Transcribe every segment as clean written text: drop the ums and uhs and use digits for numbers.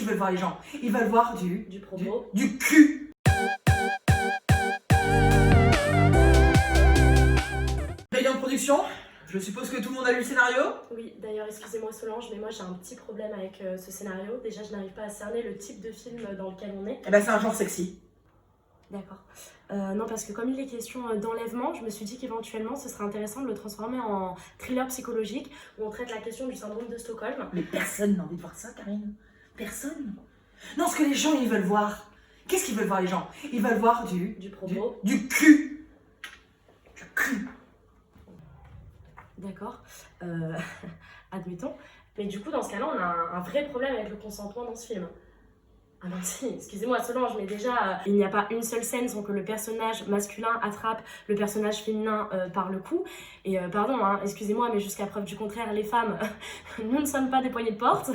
qu'ils veulent voir les gens? Ils veulent voir Du propos. du cul. Réunion de production. Je suppose que tout le monde a lu le scénario? Oui, d'ailleurs, excusez-moi Solange, mais moi j'ai un petit problème avec ce scénario. Déjà, je n'arrive pas à cerner le type de film dans lequel on est. Eh ben c'est un genre sexy. D'accord. Non, parce que comme il est question d'enlèvement, je me suis dit qu'éventuellement ce serait intéressant de le transformer en thriller psychologique où on traite la question du syndrome de Stockholm. Mais personne n'a envie de voir ça, Karine. Personne. Non, ce que les gens, ils veulent voir. Qu'est-ce qu'ils veulent voir, les gens? Ils veulent voir Du propos. du cul. Du cul. D'accord. Admettons. Mais du coup, dans ce cas-là, on a un vrai problème avec le consentement dans ce film. Ah non, si, excusez-moi Solange, mais déjà, il n'y a pas une seule scène sans que le personnage masculin attrape le personnage féminin par le cou. Et pardon, hein, excusez-moi, mais jusqu'à preuve du contraire, les femmes, nous ne sommes pas des poignées de porte.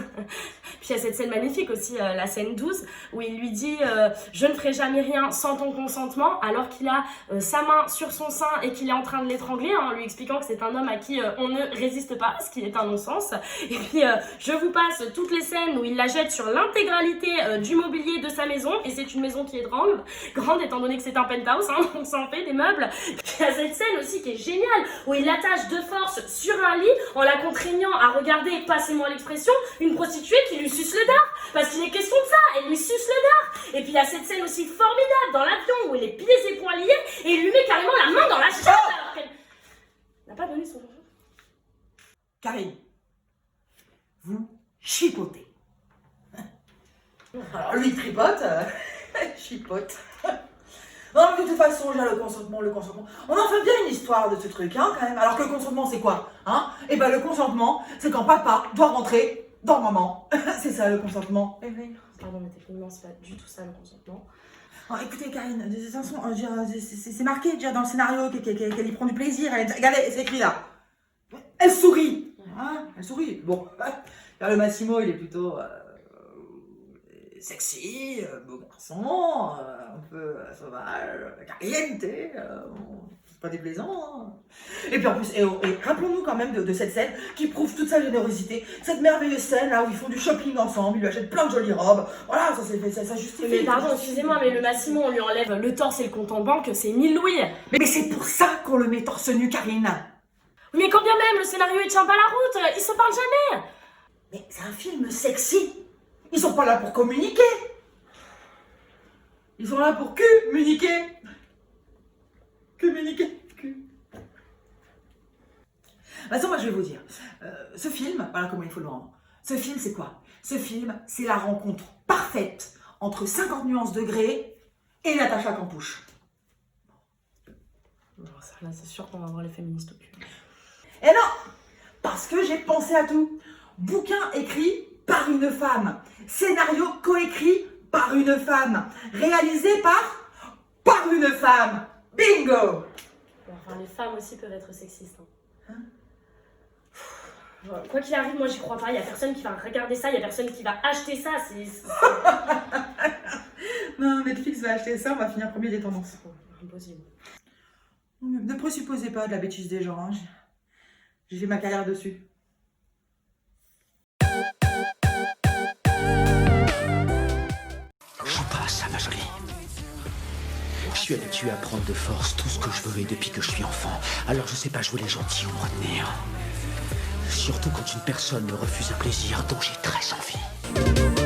Puis il y a cette scène magnifique aussi, la scène 12, où il lui dit « Je ne ferai jamais rien sans ton consentement », alors qu'il a sa main sur son sein et qu'il est en train de l'étrangler, en lui expliquant que c'est un homme à qui on ne résiste pas, ce qui est un non-sens. Et puis, je vous passe toutes les scènes où il la jette sur l'intégralité du mobilier de sa maison, et c'est une maison qui est grande étant donné que c'est un penthouse, hein, on s'en fait des meubles. Puis il y a cette scène aussi qui est géniale, où il l'attache de force sur un lit en la contraignant à regarder, passez-moi l'expression, une prostituée qui lui suce le dard, parce qu'il est question de ça, elle lui suce le dard. Et puis il y a cette scène aussi formidable dans l'avion où il est pieds et poings liés et il lui met carrément la main dans la chatte alors qu'elle n'a pas donné son bonjour. Karine, vous chipotez. Alors lui il tripote, chipote. Non mais de toute façon, j'ai le consentement. On en fait bien une histoire de ce truc, hein, quand même. Alors que le consentement c'est quoi, hein? Et ben le consentement, c'est quand papa doit rentrer dans maman. C'est ça le consentement. Pardon, mais techniquement c'est pas du tout ça le consentement. Oh, écoutez Karine, de toute façon, c'est marqué déjà dans le scénario qu'elle y prend du plaisir. Regardez, c'est écrit là. Elle sourit. Hein, elle sourit. Bon, le Massimo, il est plutôt sexy, beau garçon, un peu sauvage, caliente, c'est pas déplaisant. Hein. Et puis en plus, et rappelons-nous quand même de cette scène qui prouve toute sa générosité, cette merveilleuse scène là où ils font du shopping ensemble, il lui achète plein de jolies robes, voilà, ça justifie. Mais pardon, excusez-moi, mais le Massimo, on lui enlève le torse et le compte en banque, c'est 1000 louis. Mais c'est pour ça qu'on le met torse nu, Karine. Mais quand bien même, le scénario il tient pas la route, ils se parlent jamais. Mais c'est un film sexy. Ils sont pas là pour communiquer. Ils sont là pour communiquer. Communiquer. De toute façon, moi je vais vous dire, ce film, voilà comment il faut le rendre. Ce film, c'est quoi? Ce film, c'est la rencontre parfaite entre 50 nuances degrés et Natacha Campouche. Bon, ça, là, c'est sûr qu'on va voir les féministes au cul. Et non, parce que j'ai pensé à tout. Bouquin écrit par une femme, scénario coécrit par une femme, réalisé par une femme. Bingo! Enfin, les femmes aussi peuvent être sexistes. Hein. Quoi qu'il arrive, moi j'y crois pas. Il y a personne qui va regarder ça, il y a personne qui va acheter ça. Non, Netflix va acheter ça, on va finir premier des tendances. Impossible. Ne présupposez pas de la bêtise des gens. Hein. J'ai fait ma carrière dessus. Je passe à ma jolie. Je suis habitué à prendre de force tout ce que je veux et depuis que je suis enfant. Alors je sais pas jouer les gentils ou me retenir. Surtout quand une personne me refuse un plaisir dont j'ai très envie.